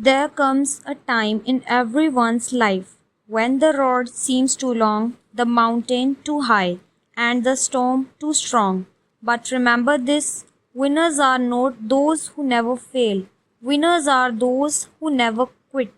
There comes a time in everyone's life when the road seems too long, the mountain too high, and the storm too strong. But remember this: winners are not those who never fail, winners are those who never quit.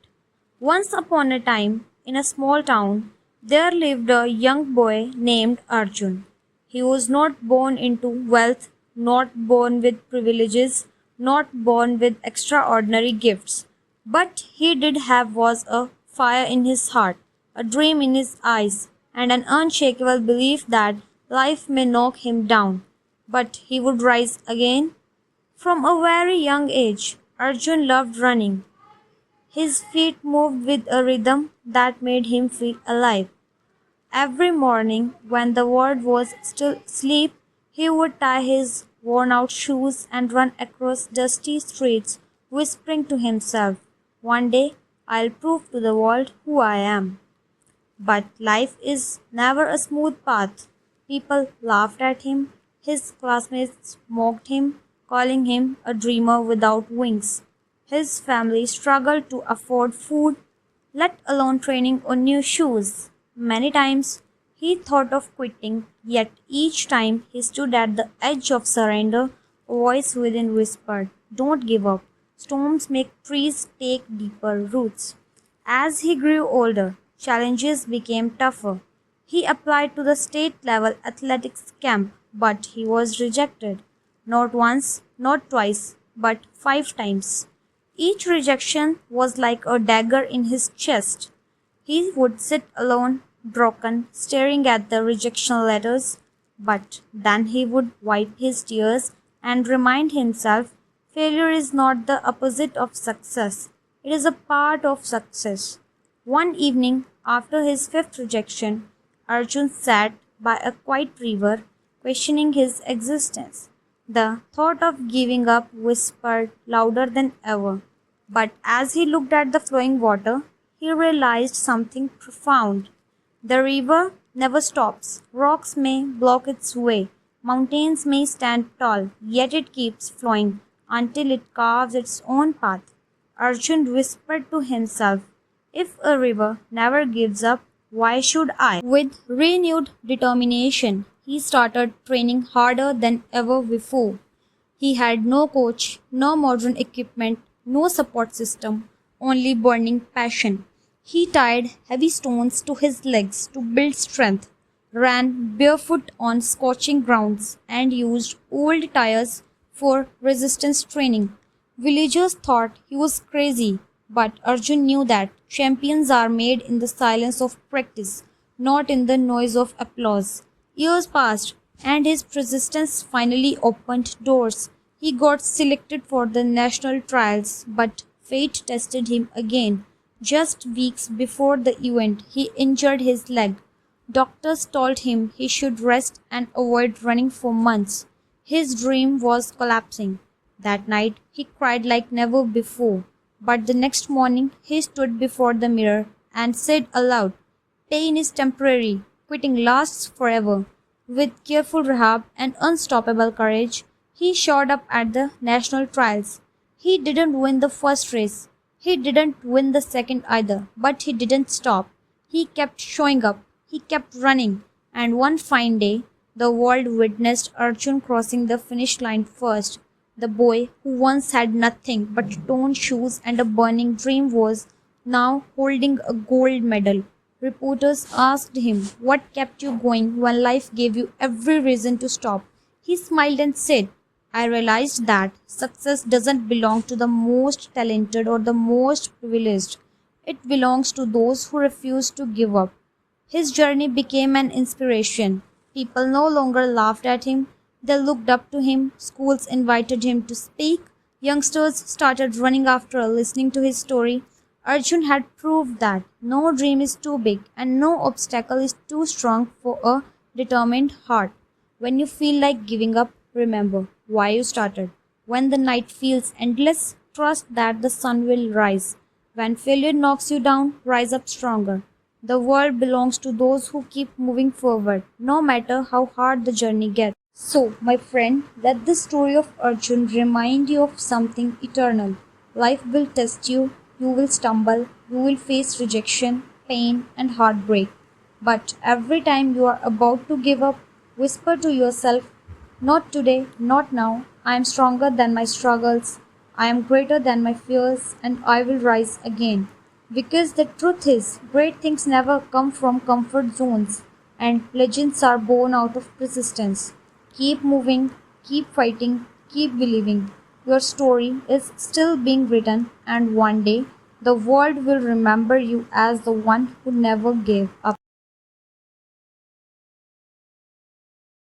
Once upon a time, in a small town, there lived a young boy named Arjun. He was not born into wealth, not born with privileges, not born with extraordinary gifts. But he did have was a fire in his heart, a dream in his eyes, and an unshakable belief that life may knock him down, but he would rise again. From a very young age, Arjun loved running. His feet moved with a rhythm that made him feel alive. Every morning, when the world was still asleep, he would tie his worn out shoes and run across dusty streets, whispering to himself, "One day I'll prove to the world who I am." But life is never a smooth path. People laughed at him, his classmates mocked him, calling him a dreamer without wings. His family struggled to afford food, let alone training on new shoes. Many times he thought of quitting, yet each time he stood at the edge of surrender, a voice within whispered, "Don't give up. Storms make trees take deeper roots." As he grew older, challenges became tougher. He applied to the state level athletics camp, but he was rejected. Not once, not twice, but 5 times. Each rejection was like a dagger in his chest. He would sit alone, broken, staring at the rejection letters, but then he would wipe his tears and remind himself failure is not the opposite of success, it is a part of success. One evening, after his fifth rejection, Arjun sat by a quiet river, questioning his existence. The thought of giving up whispered louder than ever. But as he looked at the flowing water, he realized something profound. The river never stops. Rocks may block its way, mountains may stand tall, yet it keeps flowing until it carves its own path. Arjun whispered to himself, "If a river never gives up, why should I?" With renewed determination, he started training harder than ever before. He had no coach, no modern equipment, no support system, only burning passion. He tied heavy stones to his legs to build strength, ran barefoot on scorching grounds, and used old tires for resistance training. Villagers thought he was crazy, but Arjun knew that champions are made in the silence of practice, not in the noise of applause. Years passed, and his persistence finally opened doors. He got selected for the national trials, but fate tested him again. Just weeks before the event, he injured his leg. Doctors told him he should rest and avoid running for months. His dream was collapsing. That night, he cried like never before. But the next morning, he stood before the mirror and said aloud, "Pain is temporary, quitting lasts forever." With careful rehab and unstoppable courage, he showed up at the national trials. He didn't win the first race. He didn't win the second either, but he didn't stop. He kept showing up. He kept running. And one fine day, the world witnessed Arjun crossing the finish line first. The boy who once had nothing but torn shoes and a burning dream was now holding a gold medal. Reporters asked him what kept you going when life gave you every reason to stop. He smiled and said, "I realized that success doesn't belong to the most talented or the most privileged. It belongs to those who refuse to give up." His journey became an inspiration. People no longer laughed at him, they looked up to him. Schools invited him to speak. Youngsters started running after listening to his story. Arjun had proved that no dream is too big and no obstacle is too strong for a determined heart. When you feel like giving up, remember why you started. When the night feels endless, trust that the sun will rise. When failure knocks you down, rise up stronger. The world belongs to those who keep moving forward, no matter how hard the journey gets. So, my friend, let the story of Arjun remind you of something eternal. Life will test you, you will stumble, you will face rejection, pain, and heartbreak. But every time you are about to give up, whisper to yourself, not today, not now. I am stronger than my struggles. I am greater than my fears, and I will rise again. Because the truth is, great things never come from comfort zones, and legends are born out of persistence. Keep moving, keep fighting, keep believing. Your story is still being written, and one day the world will remember you as the one who never gave up.